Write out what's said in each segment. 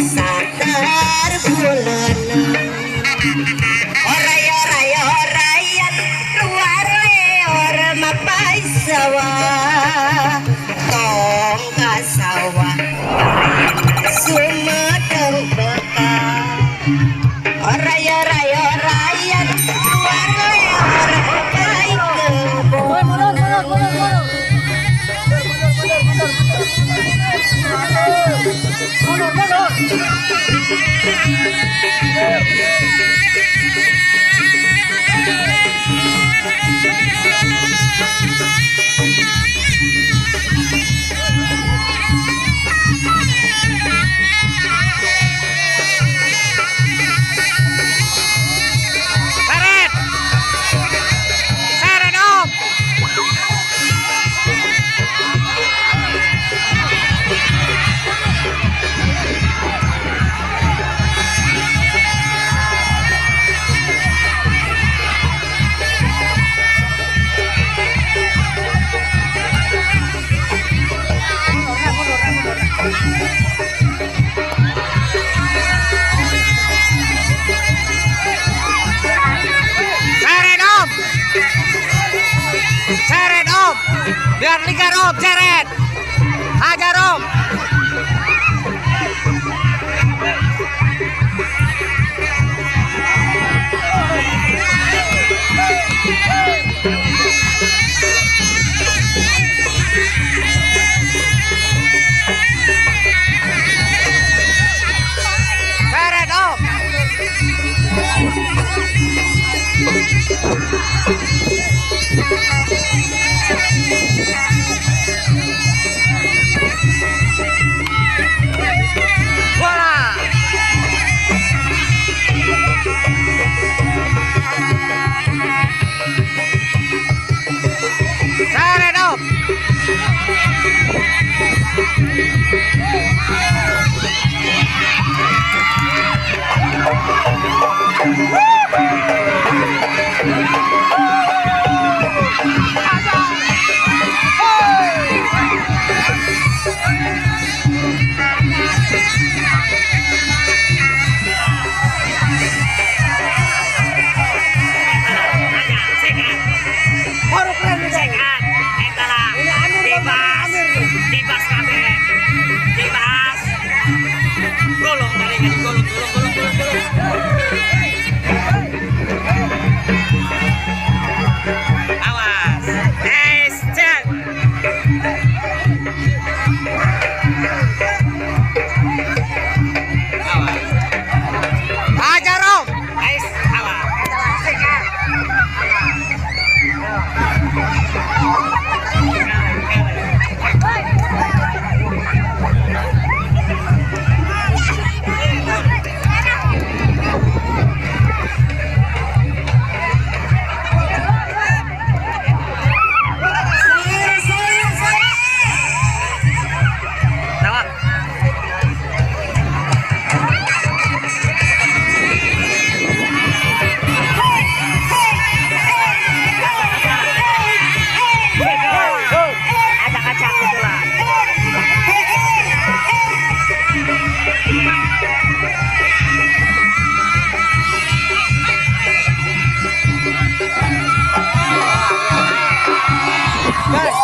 Sadar bulan orayan luar leor mapai sawah tong kasawah sumedeng bekal orayan luar leor mapai Seret om, biar ligar om, seret, hajar om. Seret om. Guys,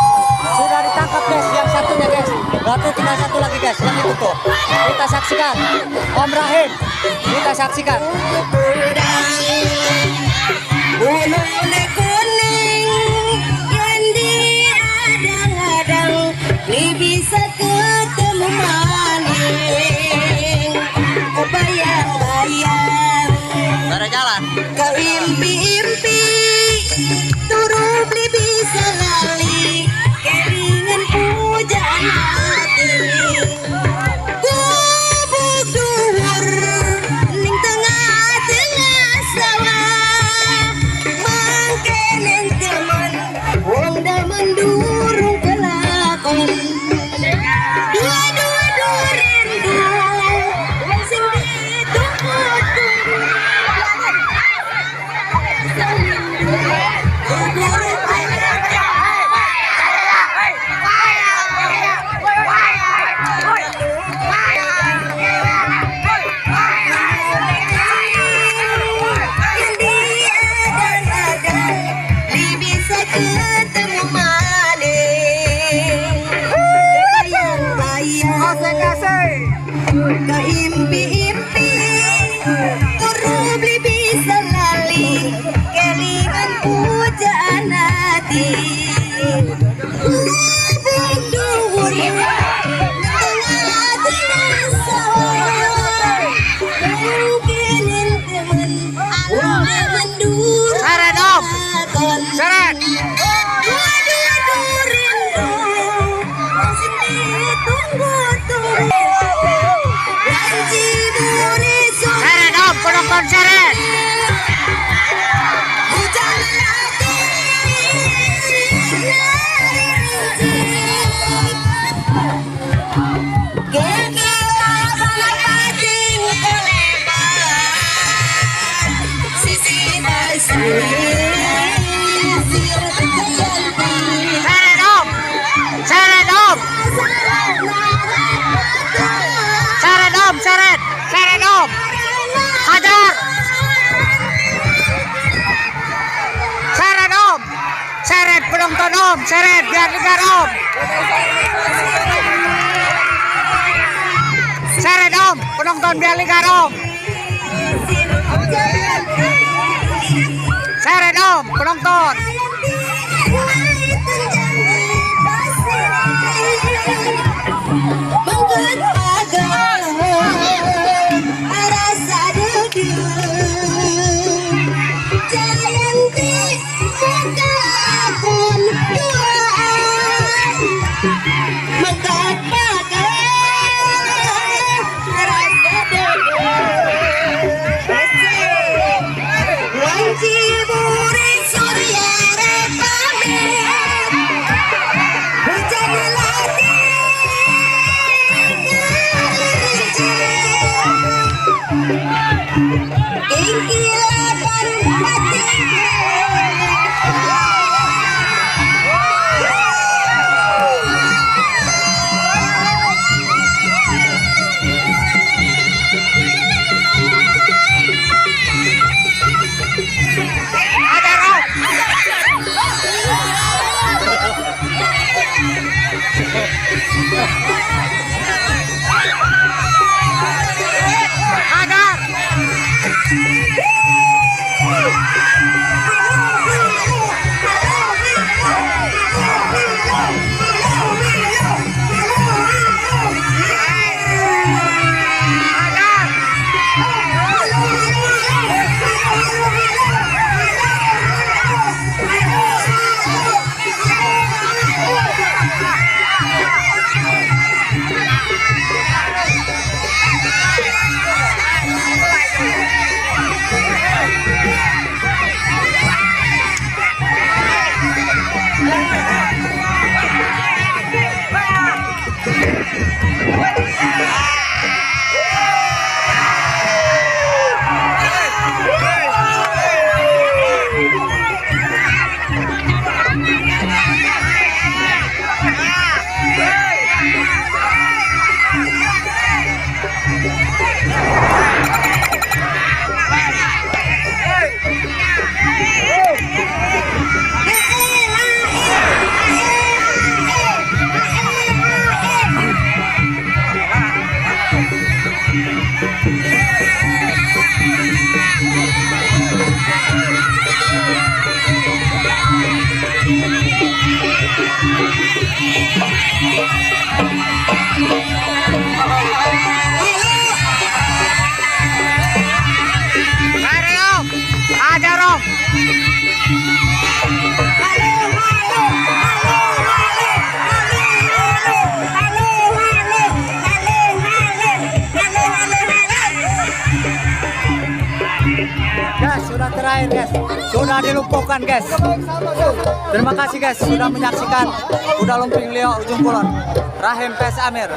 sudah ditangkap guys, yang satunya guys. Berarti tinggal satu lagi guys, yang itu tuh. Kita saksikan. Om Rahim. Kita saksikan. Bulu kuning yang diadang-adang, ni bisa ketemu maning. Oh bayang-bayang, Dari jalan. kau impi-impi, turu beli bisa lali, keringan pujaan hati. Gubuk duhur, ning tengah-tengah sawah, mangkenen teman, wong daman durung kelakon. Dua-dua rindu, wong sing ditunggu-tunggu. Ketemu maning, bayang-bayang, keimpi-impi, turu beli bisa lali, kelingan pujaan hati. Gubuk duhur, tengah-tengah sawah, mungkinin temen, alam durung kelakon. Seret. Dua-dua rindu, masih ditunggu-tunggu. Janji buri sore, Seret Om, penonton seret. hujan lagi. Kekilau bala pacing koleban, sisi bersih. Seret Om. Seret Om. Seret Om, seret. Seret Om. Hajar. Seret Om. Seret penonton Om, seret biar ligar Om. Seret Om, penonton biar ligar Om. Seret Om, penonton. Manggut pagar, rasa duduk, Jayanti muka pun duaan. Manggut pagar, rasa duduk, Wanci buri surya Ayo Om, ajar Om. Guys, sudah terakhir guys, sudah dilumpuhkan guys. Terima kasih guys sudah menyaksikan Kuda Lumping Leo Ujung Kulon. Rahim PS Amir.